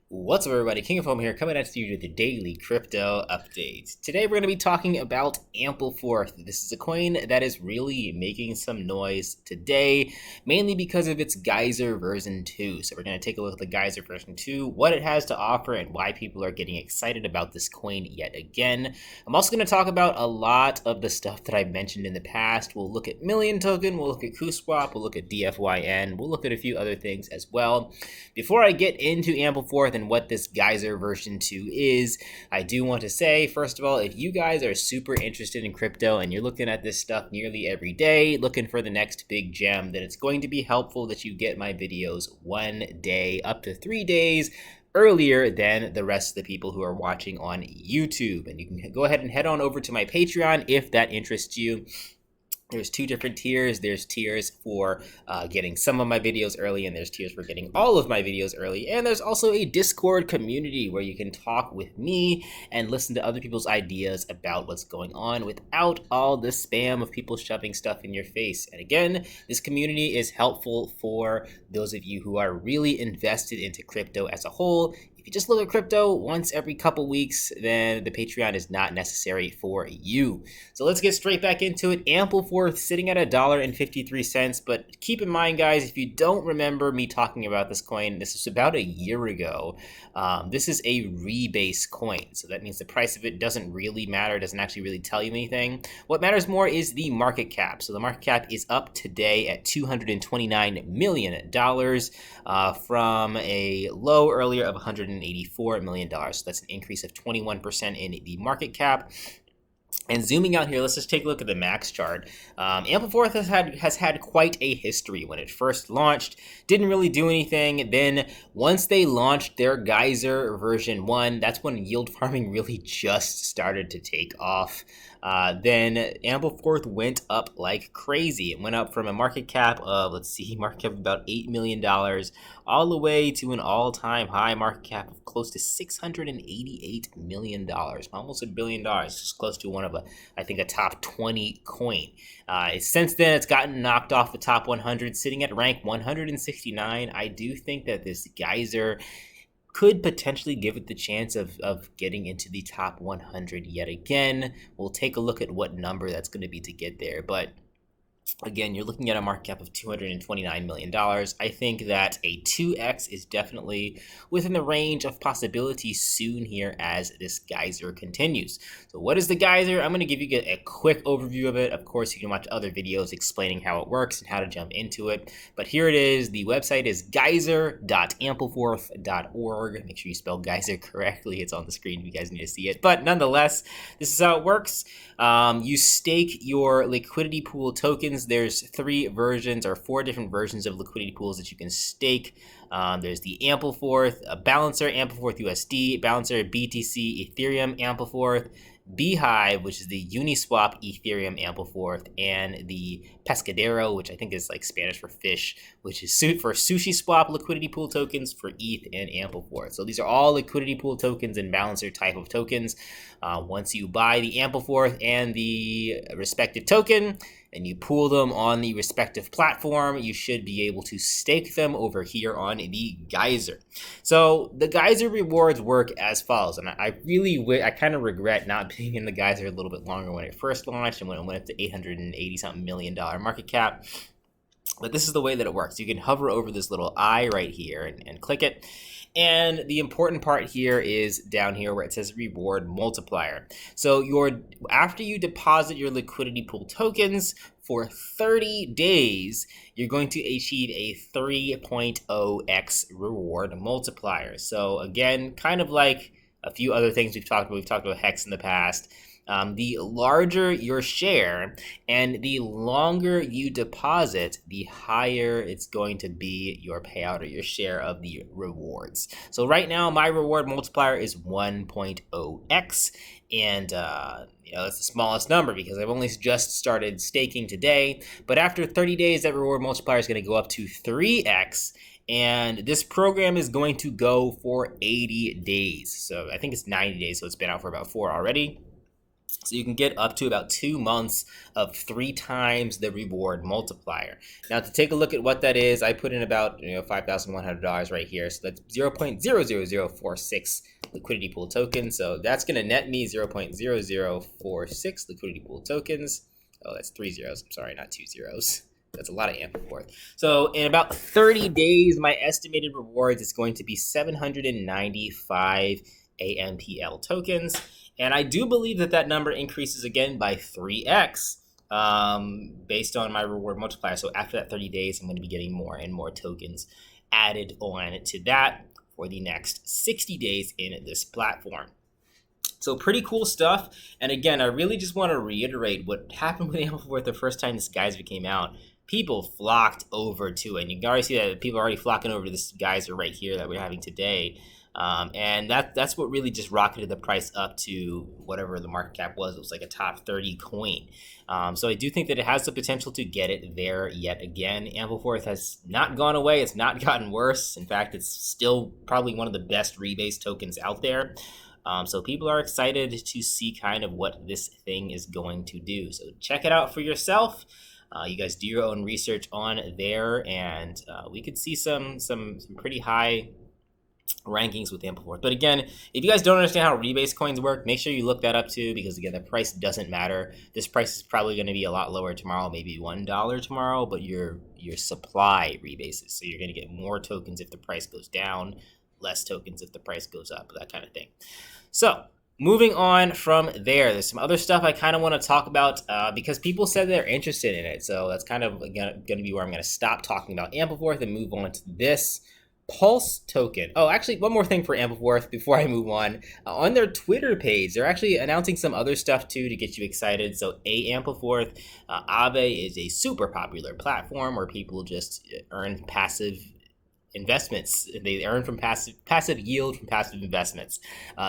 What's up, everybody? King of Fomo here, coming at you with the daily crypto update. Today, we're going to be talking about Ampleforth. This is a coin that is really making some noise today, mainly because of its Geyser version 2. So we're going to take a look at the Geyser version 2, what it has to offer, and why people are getting excited about this coin yet again. I'm also going to talk about a lot of the stuff that I mentioned in the past. We'll look at Million Token, we'll look at KuSwap, we'll look at DFYN, we'll look at a few other things as well. Before I get into Ampleforth and what this Geyser version 2 is, I do want to say, first of all, if you guys are super interested in crypto and you're looking at this stuff nearly every day, looking for the next big gem, then it's going to be helpful that you get my videos 1 day, up to 3 days earlier than the rest of the people who are watching on YouTube. And you can go ahead and head on over to my Patreon if that interests you. There's two different tiers. There's tiers for getting some of my videos early, and there's tiers for getting all of my videos early. And there's also a Discord community where you can talk with me and listen to other people's ideas about what's going on without all the spam of people shoving stuff in your face. And again, this community is helpful for those of you who are really invested into crypto as a whole. If you just look at crypto once every couple weeks, then the Patreon is not necessary for you. So let's get straight back into it. Ampleforth sitting at $1.53, but keep in mind, guys, if you don't remember me talking about this coin, this is about a year ago. This is a rebase coin, so that means the price of it doesn't really matter, doesn't actually really tell you anything. What matters more is the market cap. So the market cap is up today at $229 million from a low earlier of $184 million. So that's an increase of 21% in the market cap. And zooming out here, let's just take a look at the max chart. Ampleforth has had quite a history. When it first launched, didn't really do anything. Then once they launched their Geyser version 1, that's when yield farming really just started to take off. Then Ampleforth went up like crazy. It went up from a market cap of, market cap of about $8 million all the way to an all-time high market cap of close to $688 million, almost $1 billion, just close to one of I think a top 20 coin. Since then, it's gotten knocked off the top 100, sitting at rank 169. I do think that this Geyser could potentially give it the chance of getting into the top 100 yet again. We'll take a look at what number that's going to be to get there, but again, you're looking at a market cap of $229 million. I think that a 2x is definitely within the range of possibilities soon here as this Geyser continues. So what is the Geyser? I'm going to give you a quick overview of it. Of course, you can watch other videos explaining how it works and how to jump into it. But here it is. The website is geyser.ampleforth.org. Make sure you spell Geyser correctly. It's on the screen if you guys need to see it. But nonetheless, this is how it works. You stake your liquidity pool tokens. There's 3 versions or 4 different versions of liquidity pools that you can stake. There's the Ampleforth, Balancer, Ampleforth USD, Balancer, BTC, Ethereum, Ampleforth, Beehive, which is the Uniswap Ethereum Ampleforth, and the Pescadero, which I think is like Spanish for fish, which is for Sushi Swap liquidity pool tokens for ETH and Ampleforth. So these are all liquidity pool tokens and balancer type of tokens. Once you buy the Ampleforth and the respective token, and you pool them on the respective platform, you should be able to stake them over here on the Geyser. So the Geyser rewards work as follows, and I kind of regret not being in the Geyser a little bit longer when it first launched and when it went up to $880-something million market cap. But this is the way that it works. You can hover over this little eye right here and click it. And the important part here is down here where it says reward multiplier. So after you deposit your liquidity pool tokens for 30 days, you're going to achieve a 3.0x reward multiplier. So again, kind of like a few other things we've talked about Hex in the past. The larger your share and the longer you deposit, the higher it's going to be your payout or your share of the rewards. So right now, my reward multiplier is 1.0x, and that's the smallest number because I've only just started staking today. But after 30 days, that reward multiplier is going to go up to 3x. And this program is going to go for 80 days. So I think it's 90 days, so it's been out for about 4 already. So you can get up to about 2 months of 3 times the reward multiplier. Now to take a look at what that is, I put in about $5,100 right here. So that's 0.00046 liquidity pool tokens. So that's going to net me 0.0046 liquidity pool tokens. Oh, that's 3 zeros. I'm sorry, not 2 zeros. That's a lot of Ampleforth. So in about 30 days, my estimated rewards is going to be 795 AMPL tokens. And I do believe that that number increases again by 3x based on my reward multiplier. So after that 30 days, I'm going to be getting more and more tokens added on to that for the next 60 days in this platform. So pretty cool stuff. And again, I really just want to reiterate what happened with Ampleforth the first time this geyser came out. People flocked over to it. And you can already see that people are already flocking over to this geyser right here that we're having today. And that's what really just rocketed the price up to whatever the market cap was. It was like a top 30 coin. So I do think that it has the potential to get it there yet again. Ampleforth has not gone away. It's not gotten worse. In fact, it's still probably one of the best rebase tokens out there. So people are excited to see kind of what this thing is going to do. So check it out for yourself. You guys do your own research on there, and we could see some pretty high rankings with Ampleforth. But again, if you guys don't understand how rebase coins work, make sure you look that up too, because again, the price doesn't matter. This price is probably going to be a lot lower tomorrow, maybe $1 tomorrow, but your supply rebases. So you're going to get more tokens if the price goes down, less tokens if the price goes up, that kind of thing. So moving on from there, there's some other stuff I kind of want to talk about because people said they're interested in it. So that's kind of going to be where I'm going to stop talking about Ampleforth and move on to this Pulse token. Oh, actually, one more thing for Ampleforth before I move on. On their Twitter page, they're actually announcing some other stuff too to get you excited. So, Ampleforth, Aave is a super popular platform where people just earn passive investments. They earn from passive yield from passive investments.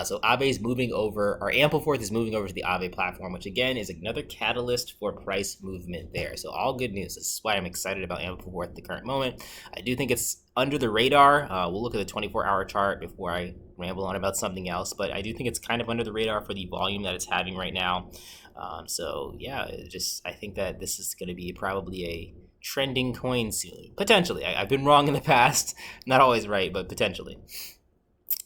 So Aave is moving over, or Ampleforth is moving over to the Aave platform, which again is another catalyst for price movement there. So all good news. This is why I'm excited about Ampleforth at the current moment. I do think it's under the radar. We'll look at the 24-hour chart before I ramble on about something else, but I do think it's kind of under the radar for the volume that it's having right now. So yeah, I think that this is going to be probably a trending coin soon. Potentially. I've been wrong in the past. Not always right, but potentially.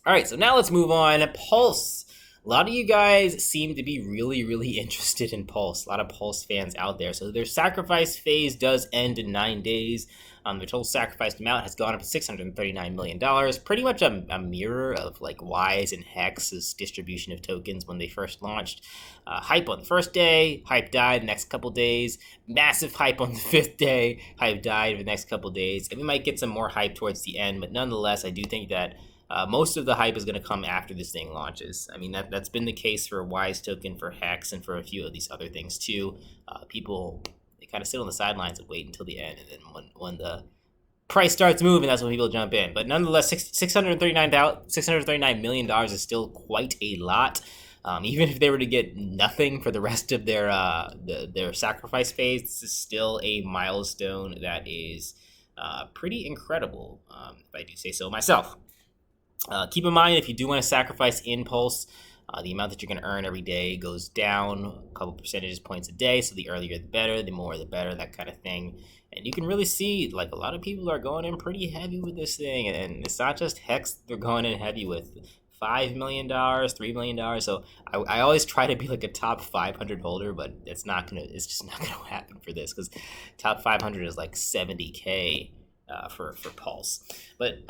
All right, so now let's move on. Pulse. A lot of you guys seem to be really, really interested in Pulse. A lot of Pulse fans out there. So their sacrifice phase does end in 9 days. Their total sacrificed amount has gone up to $639 million. Pretty much a mirror of like Wise and Hex's distribution of tokens when they first launched. Hype on the first day, hype died the next couple days. Massive hype on the 5th day, hype died the next couple days. And we might get some more hype towards the end, but nonetheless, I do think that most of the hype is going to come after this thing launches. I mean, that's been the case for Wise token, for Hex, and for a few of these other things too. People, they kind of sit on the sidelines and wait until the end, and then when the price starts moving, that's when people jump in. But nonetheless, $639 million is still quite a lot. Even if they were to get nothing for the rest of their sacrifice phase, this is still a milestone that is pretty incredible, if I do say so myself. Keep in mind, if you do want to sacrifice in Pulse, the amount that you're going to earn every day goes down a couple percentage points a day. So the earlier the better, the more the better, that kind of thing. And you can really see, like, a lot of people are going in pretty heavy with this thing. And it's not just Hex they're going in heavy with. $5 million, $3 million. So I always try to be like a top 500 holder, but it's just not gonna happen for this, because top 500 is like 70K for Pulse. But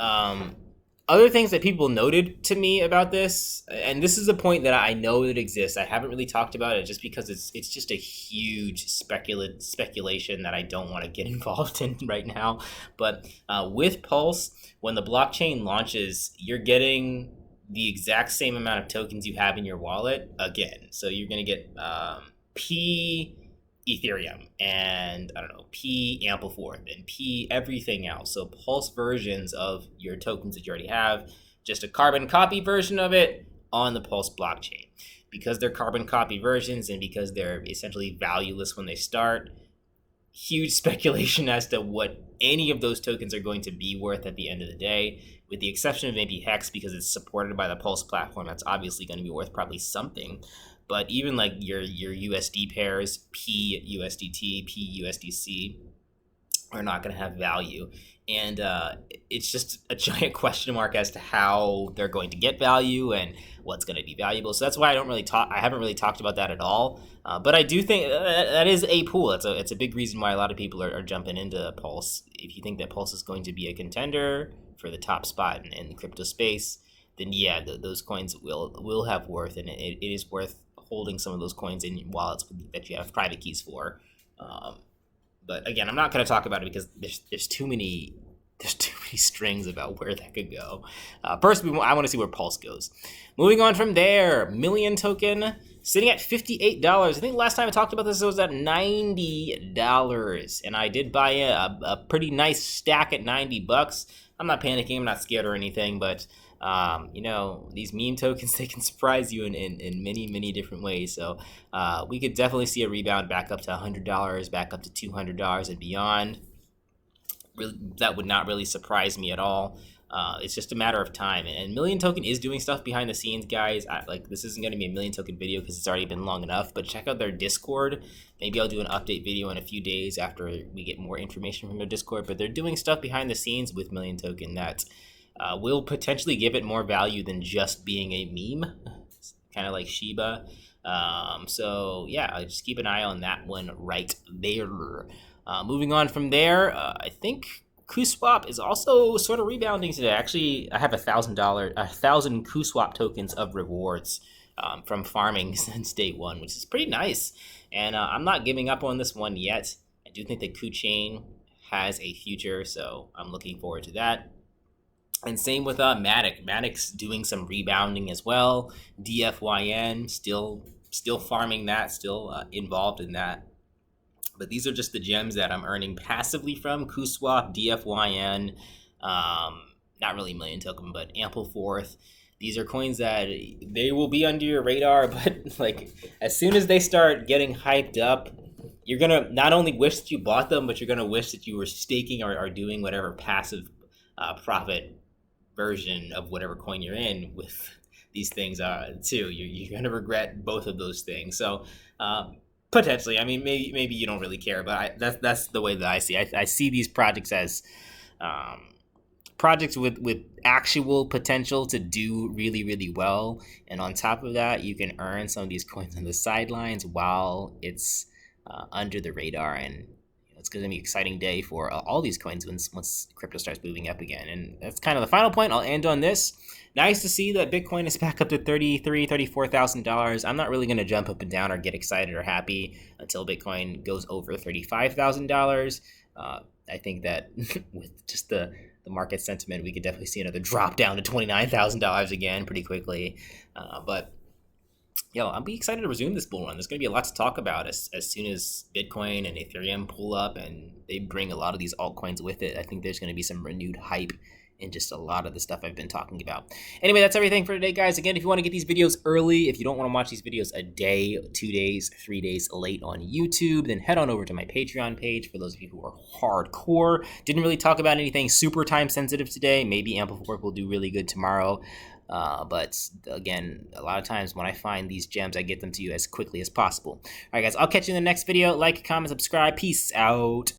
other things that people noted to me about this, and this is a point that I know that exists, I haven't really talked about it just because it's just a huge speculation that I don't want to get involved in right now. But with Pulse, when the blockchain launches, you're getting the exact same amount of tokens you have in your wallet again. So you're going to get P Ethereum and P Ampleforth and P everything else. So Pulse versions of your tokens that you already have, just a carbon copy version of it on the Pulse blockchain. Because they're carbon copy versions and because they're essentially valueless when they start, huge speculation as to what any of those tokens are going to be worth at the end of the day, with the exception of maybe Hex, because it's supported by the Pulse platform. That's obviously going to be worth probably something. but even like your USD pairs, PUSDT, PUSDC, are not going to have value. And it's just a giant question mark as to how they're going to get value and what's going to be valuable. So that's why I haven't really talked about that at all. But I do think that is a pool. It's a big reason why a lot of people are jumping into Pulse. If you think that Pulse is going to be a contender for the top spot in the crypto space, then yeah, those coins will have worth, and it is worth holding some of those coins in wallets that you have private keys for. But again, I'm not going to talk about it because there's too many strings about where that could go. First, I want to see where Pulse goes. Moving on from there, Million token sitting at $58. I think last time I talked about this, it was at $90, and I did buy a pretty nice stack at $90. I'm not panicking. I'm not scared or anything, but these meme tokens, they can surprise you in many different ways. So we could definitely see a rebound back up to $100, back up to $200 and beyond. Really, that would not really surprise me at all. It's just a matter of time. And Million Token is doing stuff behind the scenes, guys. This isn't going to be a Million Token video because it's already been long enough, but check out their Discord. Maybe I'll do an update video in a few days after we get more information from their Discord, but they're doing stuff behind the scenes with Million Token that will potentially give it more value than just being a meme, kind of like Shiba. So yeah, just keep an eye on that one right there. Moving on from there, I think KuSwap is also sort of rebounding today. Actually, I have $1,000 KuSwap tokens of rewards from farming since day one, which is pretty nice. And I'm not giving up on this one yet. I do think the KuChain has a future, so I'm looking forward to that. And same with Matic. Matic's doing some rebounding as well. DFYN still farming that, still involved in that. But these are just the gems that I'm earning passively from KuSwap, DFYN, not really Million Token, but Ampleforth. These are coins that they will be under your radar, but like as soon as they start getting hyped up, you're gonna not only wish that you bought them, but you're gonna wish that you were staking or doing whatever passive profit version of whatever coin you're in with these things too. You're gonna regret both of those things. So potentially, I mean, maybe you don't really care, but that's the way that I see. I see these projects as projects with actual potential to do really well, and on top of that, you can earn some of these coins on the sidelines while it's under the radar. And it's going to be an exciting day for all these coins once crypto starts moving up again. And that's kind of the final point. I'll end on this. Nice to see that Bitcoin is back up to $33,000, $34,000. I'm not really going to jump up and down or get excited or happy until Bitcoin goes over $35,000. I think that with just the market sentiment, we could definitely see another drop down to $29,000 again pretty quickly. But I'll be excited to resume this bull run. There's going to be a lot to talk about as soon as Bitcoin and Ethereum pull up and they bring a lot of these altcoins with it. I think there's going to be some renewed hype in just a lot of the stuff I've been talking about. Anyway, that's everything for today, guys. Again, if you want to get these videos early, if you don't want to watch these videos a day, 2 days, 3 days late on YouTube, then head on over to my Patreon page for those of you who are hardcore. Didn't really talk about anything super time sensitive today. Maybe Ampleforth will do really good tomorrow. But again, a lot of times when I find these gems, I get them to you as quickly as possible. All right, guys, I'll catch you in the next video. Like, comment, subscribe. Peace out.